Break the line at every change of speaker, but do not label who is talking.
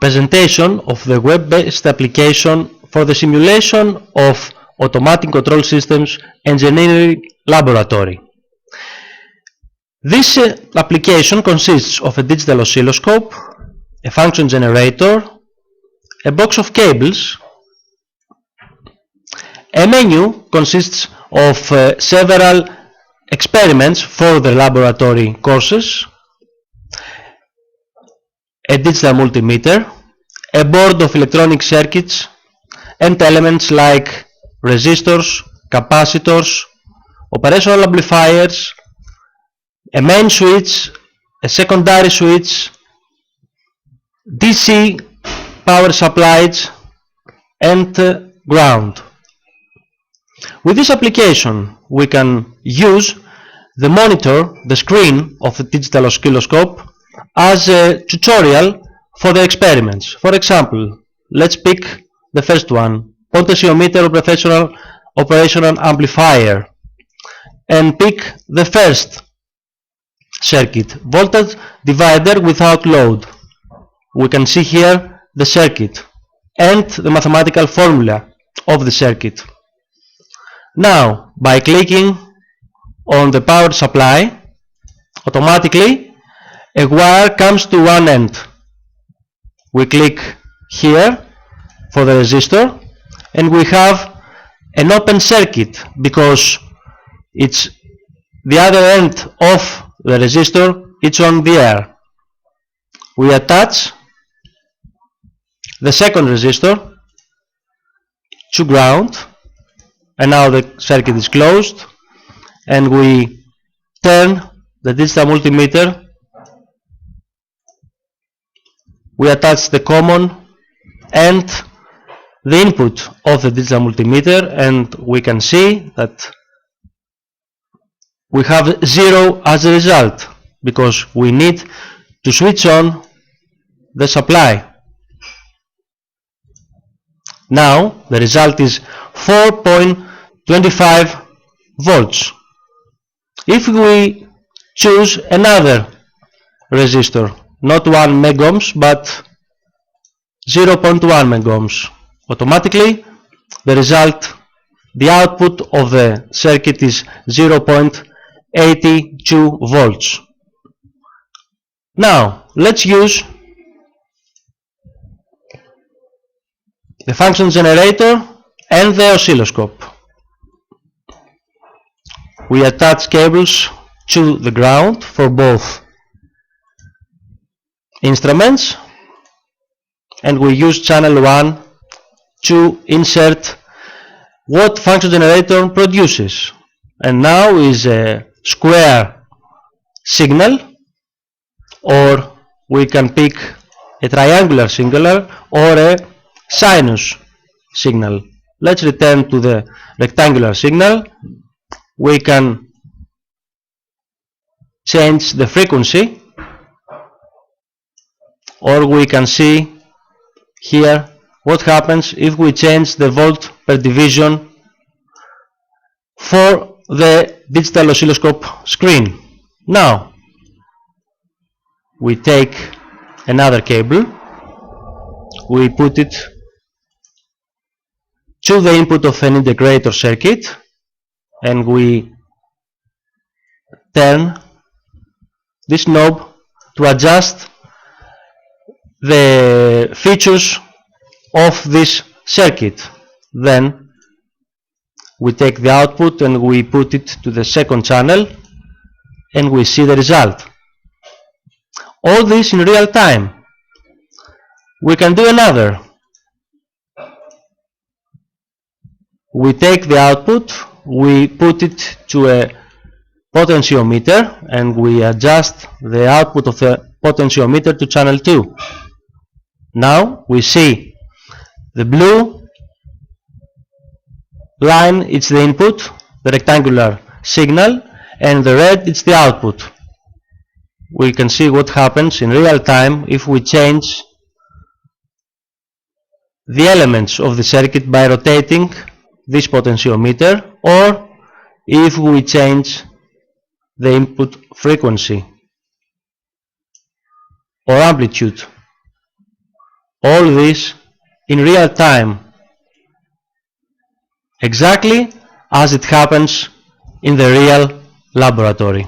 presentation of the web-based application for the simulation of automatic control systems engineering laboratory. This application consists of a digital oscilloscope, a function generator, a box of cables. A menu consists of several experiments for the laboratory courses, a digital multimeter, a board of electronic circuits, and elements like resistors, capacitors, operational amplifiers, a main switch, a secondary switch, DC power supplies, and ground. With this application, we can use the monitor, the screen of the digital oscilloscope, as a tutorial for the experiments. For example, let's pick the first one, potentiometer or operational amplifier, and pick the first circuit, voltage divider without load. We can see here the circuit and the mathematical formula of the circuit. Now, by clicking on the power supply, automatically a wire comes to one end. We click here for the resistor and we have an open circuit because it's the other end of the resistor, it's on the air. We attach the second resistor to ground, and now the circuit is closed, and we turn the digital multimeter. We attach the common and the input of the digital multimeter, and we can see that we have 0 as a result because we need to switch on the supply. Now the result is 4.25 volts. If we choose another resistor, not 1 megohms but 0.1 megohms, automatically the result, the output of the circuit is 0.82 volts. Now let's use the function generator and the oscilloscope. We attach cables to the ground for both instruments, and we use channel 1 to insert what function generator produces. And now is a square signal, or we can pick a triangular signal or a sinus signal. Let's return to the rectangular signal. We can change the frequency, or we can see here what happens if we change the volt per division for the digital oscilloscope screen. Now we take another cable, we put it to the input of an integrator circuit, and we turn this knob to adjust the features of this circuit. Then we take the output and we put it to the second channel, and we see the result. All this in real time. We can do another. We take the output, we put it to a potentiometer, and we adjust the output of the potentiometer to channel 2. Now we see the blue line, it's the input, the rectangular signal, and the red, it's the output. We can see what happens in real time if we change the elements of the circuit by rotating this potentiometer, or if we change the input frequency or amplitude. all this in real time, exactly as it happens in the real laboratory.